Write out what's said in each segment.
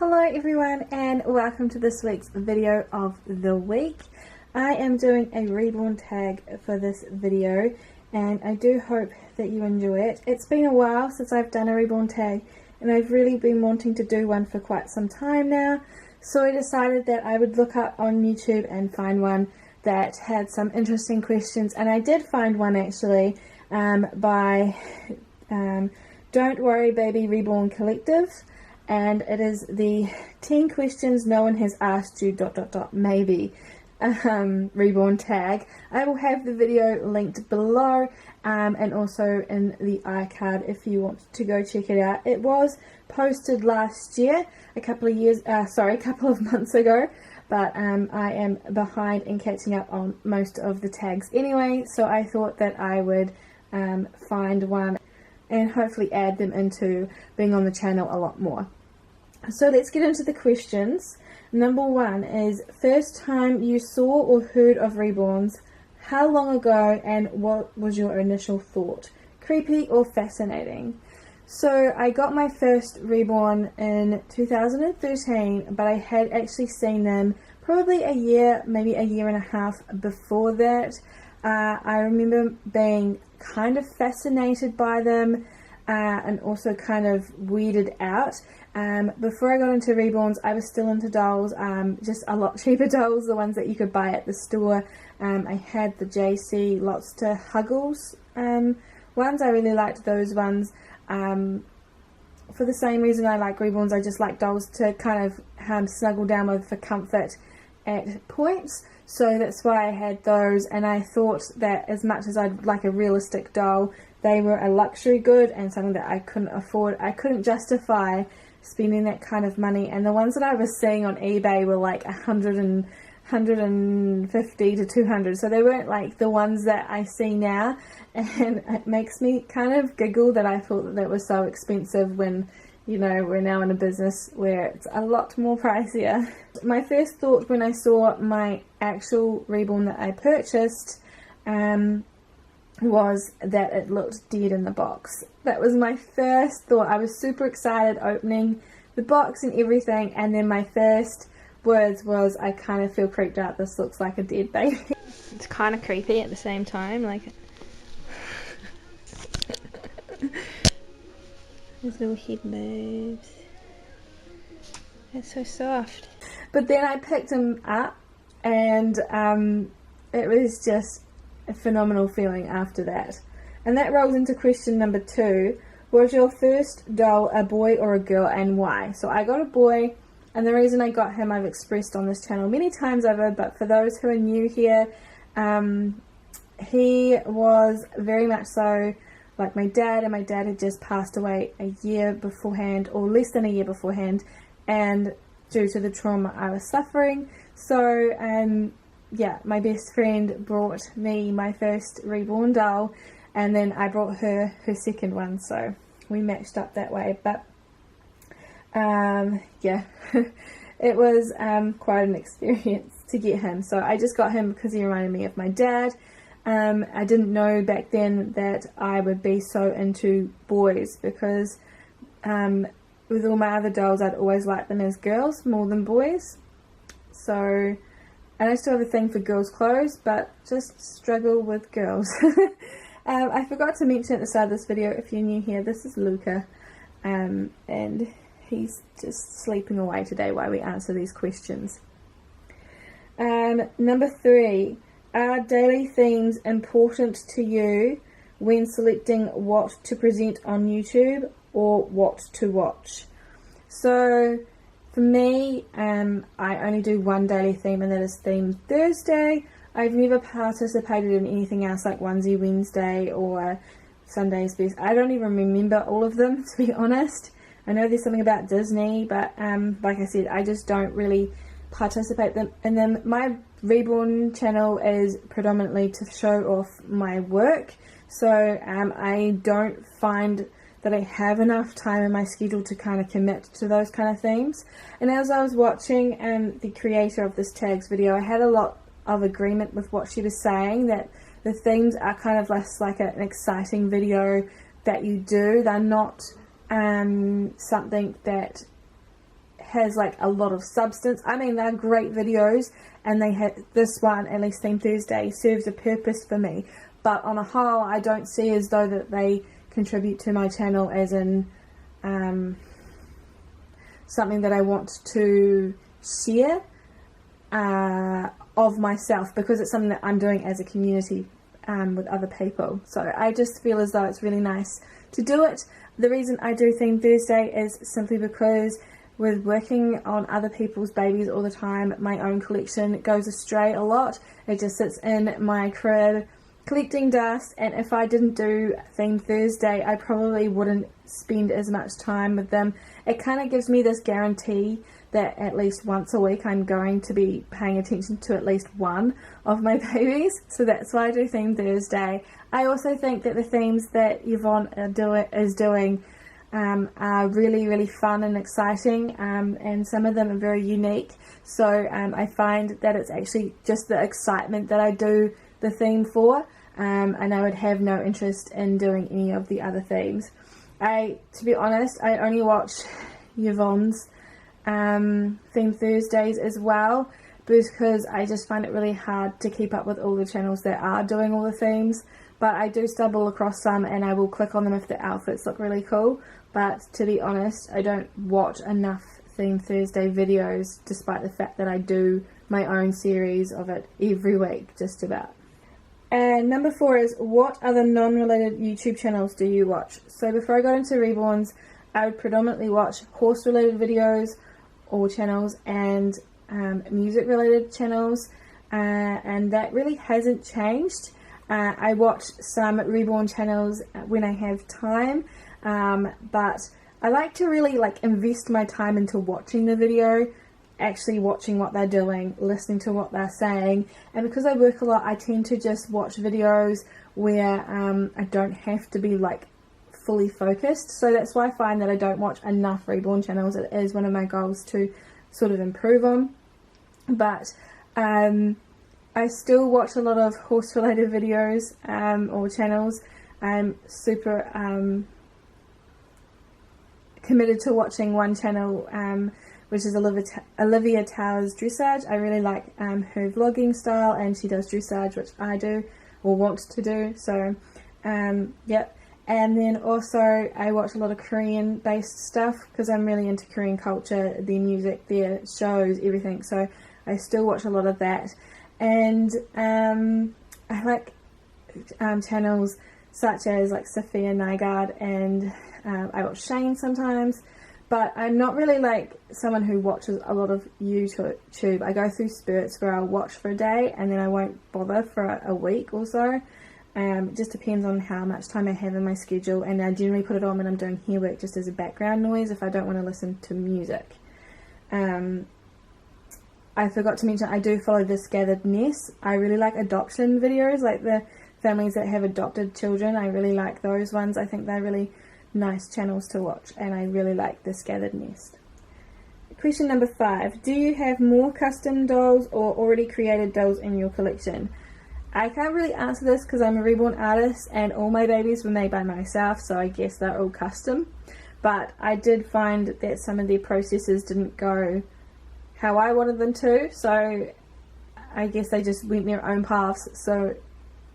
Hello everyone and welcome to this week's video of the week. I am doing a Reborn tag for this video and I do hope that you enjoy it. It's been a while since I've done a Reborn tag and I've really been wanting to do one for quite some time now, so I decided that I would look up on YouTube and find one that had some interesting questions, and I did find one actually by Don't Worry Baby Reborn Collective. And it is the 10 questions no one has asked you ... maybe Reborn tag. I will have the video linked below and also in the iCard if you want to go check it out. It was posted last year, a couple of months ago, but I am behind in catching up on most of the tags anyway, so I thought that I would find one and hopefully add them into being on the channel a lot more. So let's get into the questions. Number one is, first time you saw or heard of Reborns, how long ago, and what was your initial thought? Creepy or fascinating? So I got my first Reborn in 2013, but I had actually seen them probably a year, maybe a year and a half before that. I remember being kind of fascinated by them and also kind of weirded out. Before I got into Reborns, I was still into dolls, just a lot cheaper dolls, the ones that you could buy at the store. I had the JC Lots to Huggles ones. I really liked those ones. For the same reason I like Reborns, I just like dolls to kind of snuggle down with for comfort at points. So that's why I had those, and I thought that as much as I'd like a realistic doll, they were a luxury good and something that I couldn't afford. I couldn't justify spending that kind of money, and the ones that I was seeing on eBay were like 150 to 200, so they weren't like the ones that I see now, and it makes me kind of giggle that I thought that that was so expensive when, you know, we're now in a business where it's a lot more pricier. My first thought when I saw my actual Reborn that I purchased was that it looked dead in the box. That was my first thought. I was super excited opening the box and everything, and then my first words was, I kind of feel creeped out, this looks like a dead baby. It's kind of creepy at the same time, like his little head moves. It's so soft. But then I picked him up and it was just a phenomenal feeling after that. And that rolls into question number 2. Was your first doll a boy or a girl, and why? So I got a boy, and the reason I got him I've expressed on this channel many times over, but for those who are new here, he was very much so like my dad, and my dad had just passed away a year beforehand, or less than a year beforehand, and due to the trauma I was suffering. So yeah, my best friend brought me my first Reborn doll, and then I brought her second one, so we matched up that way. But yeah, it was quite an experience to get him. So I just got him because he reminded me of my dad. I didn't know back then that I would be so into boys, because with all my other dolls I'd always liked them as girls more than boys. So, and I still have a thing for girls' clothes, but just struggle with girls. I forgot to mention at the start of this video, if you're new here, this is Luca, and he's just sleeping away today while we answer these questions. Number 3, are daily themes important to you when selecting what to present on YouTube or what to watch? So for me, I only do one daily theme, and that is Theme Thursday. I've never participated in anything else like Onesie Wednesday or Sunday's Best. I don't even remember all of them, to be honest. I know there's something about Disney, but like I said, I just don't really participate in them. My Reborn channel is predominantly to show off my work, so I don't find that I have enough time in my schedule to kind of commit to those kind of themes. And as I was watching the creator of this tags video, I had a lot of agreement with what she was saying, that the themes are kind of less like an exciting video that you do. They're not something that has like a lot of substance. I mean, they're great videos, and they have, this one, at least Theme Thursday, serves a purpose for me, but on a whole I don't see as though that they contribute to my channel as in something that I want to share of myself, because it's something that I'm doing as a community with other people. So I just feel as though it's really nice to do it. The reason I do Theme Thursday is simply because with working on other people's babies all the time, my own collection goes astray a lot. It just sits in my crib collecting dust, and if I didn't do Theme Thursday, I probably wouldn't spend as much time with them. It kind of gives me this guarantee that at least once a week I'm going to be paying attention to at least one of my babies, so that's why I do Theme Thursday. I also think that the themes that Yvonne is doing are really, really fun and exciting, and some of them are very unique, so I find that it's actually just the excitement that I do the theme for, and I would have no interest in doing any of the other themes. To be honest, I only watch Yvonne's Theme Thursdays as well, because I just find it really hard to keep up with all the channels that are doing all the themes, but I do stumble across some and I will click on them if the outfits look really cool. But to be honest, I don't watch enough Theme Thursday videos, despite the fact that I do my own series of it every week, just about. And number 4 is, what other non-related YouTube channels do you watch? So before I got into Reborns, I would predominantly watch horse-related videos or channels, and music-related channels, and that really hasn't changed. I watch some Reborn channels when I have time, but I like to really invest my time into watching the video, actually watching what they're doing, listening to what they're saying, and because I work a lot, I tend to just watch videos where I don't have to be fully focused. So that's why I find that I don't watch enough Reborn channels. It is one of my goals to sort of improve on, but I still watch a lot of horse related videos or channels. I'm super committed to watching one channel, which is Olivia Towers Dressage. I really like her vlogging style, and she does dressage, which I do or want to do, so yep. And then also I watch a lot of Korean based stuff because I'm really into Korean culture, their music, their shows, everything, so I still watch a lot of that. And I like channels such as Sophia Nygaard, and I watch Shane sometimes, but I'm not really someone who watches a lot of YouTube. I go through spurts where I'll watch for a day and then I won't bother for a week or so. It just depends on how much time I have in my schedule, and I generally put it on when I'm doing hair work just as a background noise if I don't want to listen to music. I forgot to mention, I do follow This Gathered Nest. I really like adoption videos, like the families that have adopted children. I really like those ones. I think they're really nice channels to watch, and I really like This Gathered Nest. Question number 5. Do you have more custom dolls or already created dolls in your collection? I can't really answer this because I'm a Reborn artist and all my babies were made by myself, so I guess they're all custom. But I did find that some of their processes didn't go how I wanted them to, so I guess they just went their own paths. So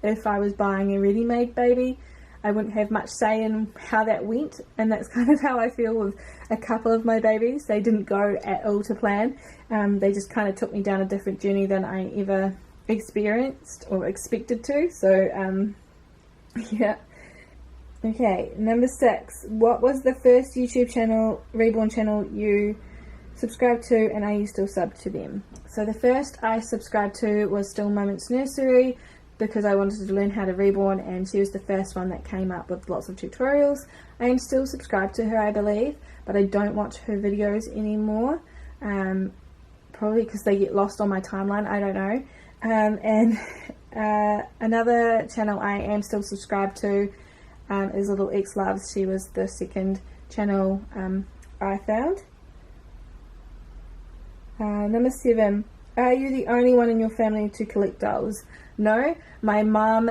if I was buying a ready-made baby, I wouldn't have much say in how that went, and that's kind of how I feel with a couple of my babies. They didn't go at all to plan. They just kind of took me down a different journey than I ever experienced or expected to, so yeah. Okay, number 6. What was the first YouTube channel, Reborn channel, you subscribed to, and are you still subbed to them? So the first I subscribed to was Still Moments Nursery, because I wanted to learn how to Reborn, and she was the first one that came up with lots of tutorials. I am still subscribed to her, I believe, but I don't watch her videos anymore, probably because they get lost on my timeline, I don't know. And another channel I am still subscribed to is Little X Loves. She was the second channel I found. Number 7. Are you the only one in your family to collect dolls? No, my mum,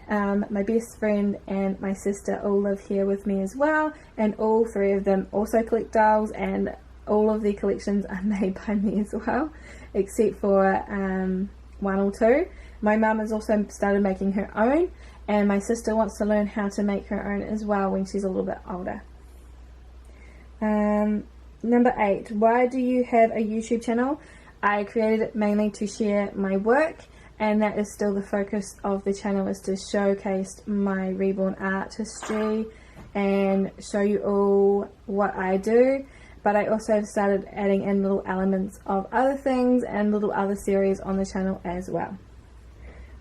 my best friend and my sister all live here with me as well, and all 3 of them also collect dolls, and all of the collections are made by me as well, except for one or two. My mum has also started making her own, and my sister wants to learn how to make her own as well when she's a little bit older. Number 8, why do you have a YouTube channel? I created it mainly to share my work, and that is still the focus of the channel, is to showcase my Reborn artistry and show you all what I do. But I also have started adding in little elements of other things and little other series on the channel as well.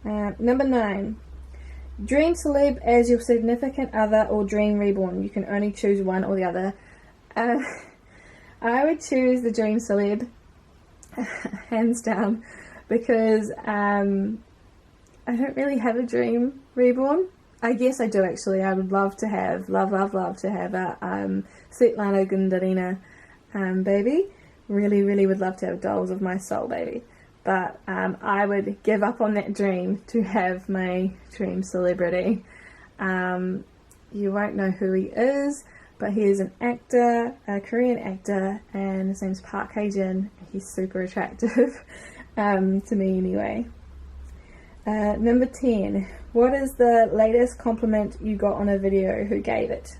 Number 9, dream celeb as your significant other or dream reborn. You can only choose one or the other. I would choose the dream celeb, hands down, because I don't really have a dream reborn. I guess I do actually. I would love to have, love to have a Svetlana Gundarina baby. Really would love to have Dolls of My Soul baby. But I would give up on that dream to have my dream celebrity. You won't know who he is, but he is an actor, a Korean actor, and his name's Park Hae-jin. He's super attractive, to me anyway. Number 10, what is the latest compliment you got on a video? Who gave it?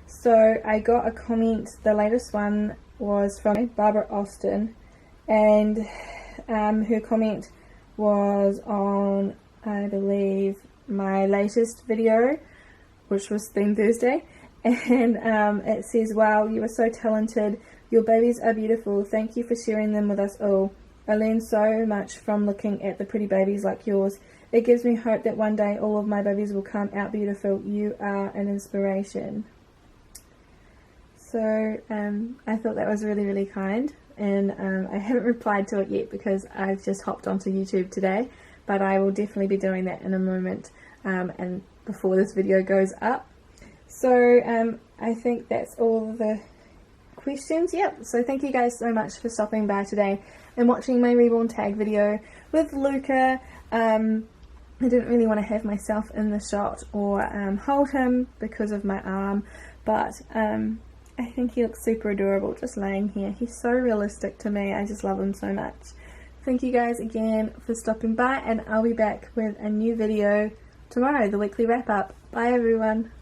So I got a comment, the latest one was from Barbara Austin, and her comment was on, I believe, my latest video, which was Theme Thursday, and it says, wow, you are so talented, your babies are beautiful, thank you for sharing them with us all. I learned so much from looking at the pretty babies like yours. It gives me hope that one day all of my babies will come out beautiful. You are an inspiration. So I thought that was really kind, and I haven't replied to it yet because I've just hopped onto YouTube today, but I will definitely be doing that in a moment, and before this video goes up. So I think that's all the questions. Yep, so thank you guys so much for stopping by today and watching my Reborn tag video with Luca. I didn't really want to have myself in the shot or hold him because of my arm, but I think he looks super adorable just laying here. He's so realistic to me. I just love him so much. Thank you guys again for stopping by, and I'll be back with a new video tomorrow, the weekly wrap up. Bye everyone.